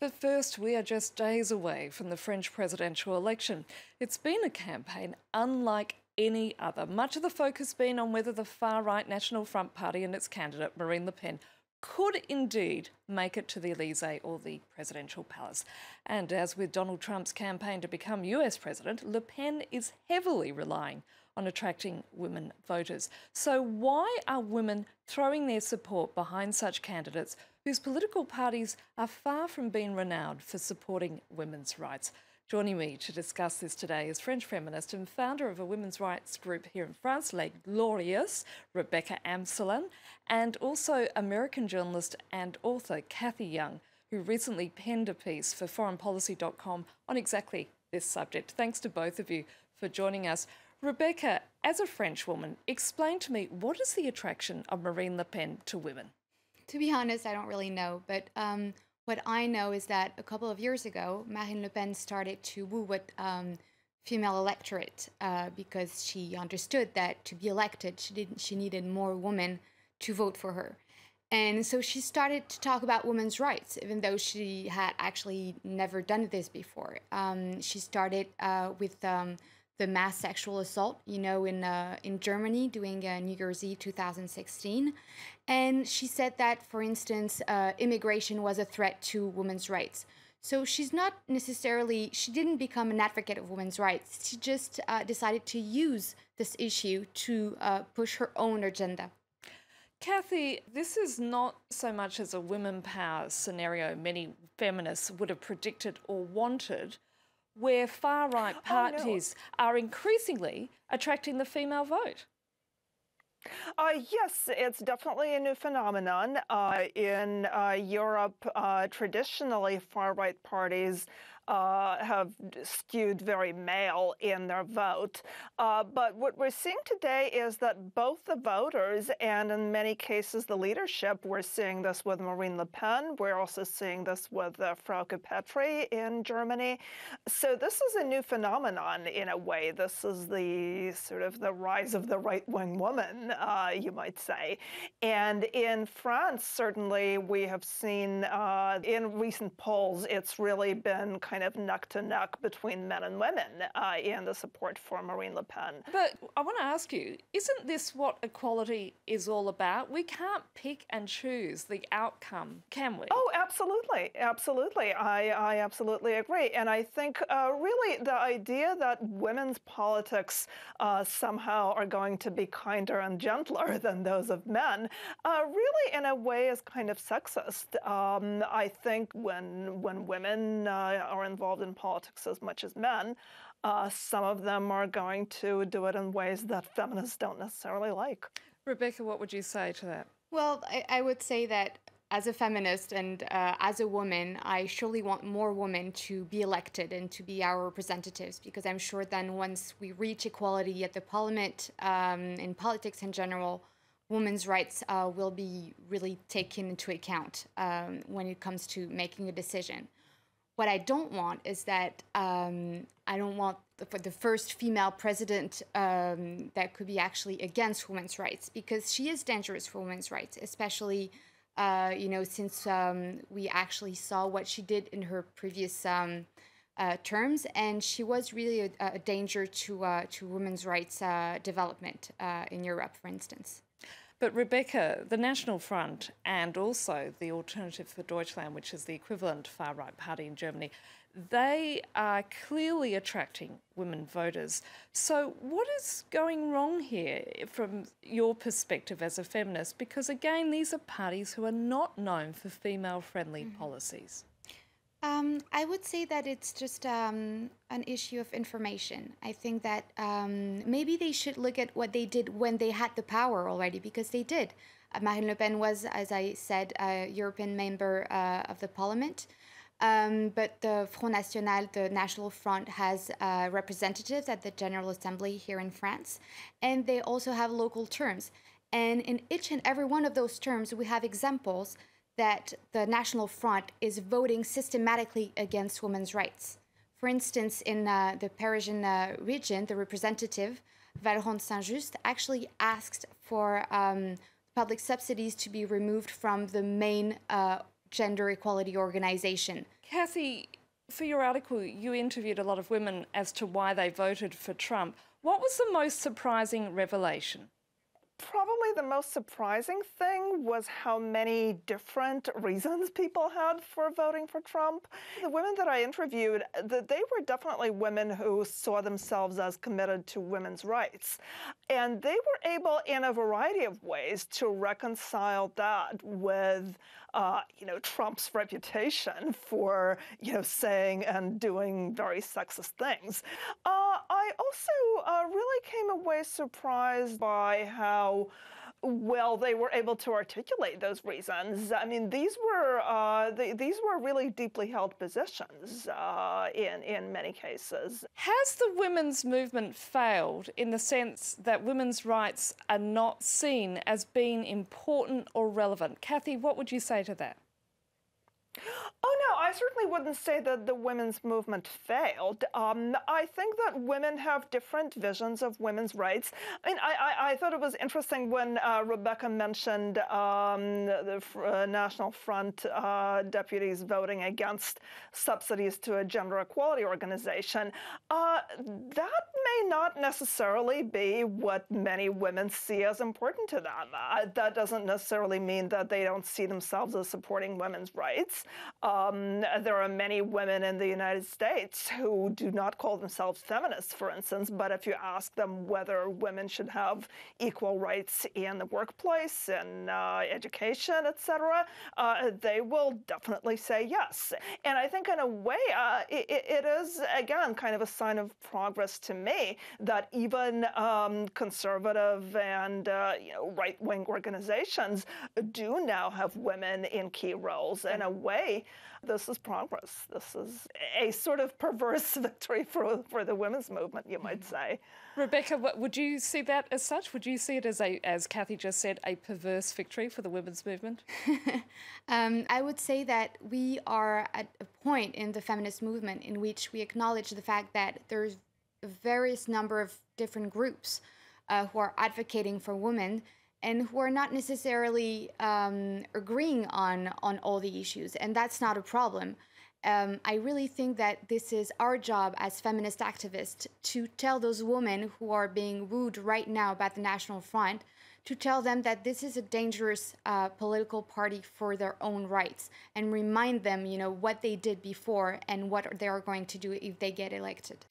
But first, we are just days away from the French presidential election. It's been a campaign unlike any other. Much of the focus been on whether the far-right National Front Party and its candidate, Marine Le Pen, could indeed make it to the Elysee or the presidential palace. And as with Donald Trump's campaign to become US president, Le Pen is heavily relying on attracting women voters. So why are women throwing their support behind such candidates whose political parties are far from being renowned for supporting women's rights? Joining me to discuss this today is French feminist and founder of a women's rights group here in France, Les Glorieuses, Rebecca Amsellin, and also American journalist and author Cathy Young, who recently penned a piece for foreignpolicy.com on exactly this subject. Thanks to both of you for joining us. Rebecca, as a French woman, explain to me, what is the attraction of Marine Le Pen to women? To be honest, I don't really know, but what I know is that a couple of years ago, Marine Le Pen started to woo with female electorate because she understood that to be elected, she needed more women to vote for her. And so she started to talk about women's rights, even though she had actually never done this before. She started with the mass sexual assault, in Germany during New Year's Eve 2016. And she said that, for instance, immigration was a threat to women's rights. So she didn't become an advocate of women's rights. She just decided to use this issue to push her own agenda. Cathy, this is not so much as a women power scenario many feminists would have predicted or wanted, where far-right parties are increasingly attracting the female vote. Yes, it's definitely a new phenomenon. In Europe, traditionally, far-right parties have skewed very male in their vote. But what we're seeing today is that both the voters and in many cases the leadership, we're seeing this with Marine Le Pen, we're also seeing this with Frauke Petry in Germany. So this is a new phenomenon in a way. This is the sort of the rise of the right-wing woman, you might say. And in France, certainly, we have seen in recent polls, it's really been kind of neck to neck between men and women in the support for Marine Le Pen. But I want to ask you, isn't this what equality is all about? We can't pick and choose the outcome, can we? Oh, absolutely. Absolutely. I absolutely agree. And I think really the idea that women's politics somehow are going to be kinder and gentler than those of men really in a way is kind of sexist. I think when women are involved in politics as much as men, some of them are going to do it in ways that feminists don't necessarily like. Rebecca, what would you say to that? Well, I would say that as a feminist and as a woman, I surely want more women to be elected and to be our representatives, because I'm sure then once we reach equality at the parliament, in politics in general, women's rights will be really taken into account when it comes to making a decision. What I don't want is that I don't want for the first female president that could be actually against women's rights, because she is dangerous for women's rights, especially, since we actually saw what she did in her previous terms, and she was really a danger to women's rights development in Europe, for instance. But Rebecca, the National Front and also the Alternative for Deutschland, which is the equivalent far-right party in Germany, they are clearly attracting women voters. So what is going wrong here from your perspective as a feminist? Because again, these are parties who are not known for female-friendly policies. I would say that it's just an issue of information. I think that maybe they should look at what they did when they had the power already, because they did. Marine Le Pen was, as I said, a European member of the parliament. But the Front Nationale, the National Front, has representatives at the General Assembly here in France. And they also have local terms. And in each and every one of those terms, we have examples that the National Front is voting systematically against women's rights. For instance, in the Parisian region, the representative, Valrond Saint-Just, actually asked for public subsidies to be removed from the main gender equality organization. Kathy, for your article, you interviewed a lot of women as to why they voted for Trump. What was the most surprising revelation? Probably the most surprising thing was how many different reasons people had for voting for Trump. The women that I interviewed, they were definitely women who saw themselves as committed to women's rights. And they were able, in a variety of ways, to reconcile that with Trump's reputation for, saying and doing very sexist things. I also really came away surprised by how well they were able to articulate those reasons. I mean, these were really deeply held positions in many cases. Has the women's movement failed in the sense that women's rights are not seen as being important or relevant? Kathy, what would you say to that? Oh, no, I certainly wouldn't say that the women's movement failed. I think that women have different visions of women's rights. I mean, I thought it was interesting when Rebecca mentioned the National Front deputies voting against subsidies to a gender equality organization. That may not necessarily be what many women see as important to them. That doesn't necessarily mean that they don't see themselves as supporting women's rights. There are many women in the United States who do not call themselves feminists, for instance, but if you ask them whether women should have equal rights in the workplace, in education, etc., they will definitely say yes. And I think in a way, it is, again, kind of a sign of progress to me that even conservative and right-wing organizations do now have women in key roles. In a way, this is progress. This is a sort of perverse victory for the women's movement, you might say. Rebecca, would you see that as such? Would you see it as Kathy just said, a perverse victory for the women's movement? I would say that we are at a point in the feminist movement in which we acknowledge the fact that there's a various number of different groups who are advocating for women and who are not necessarily agreeing on all the issues. And that's not a problem. I really think that this is our job as feminist activists to tell those women who are being wooed right now by the National Front, to tell them that this is a dangerous political party for their own rights, and remind them, what they did before and what they are going to do if they get elected.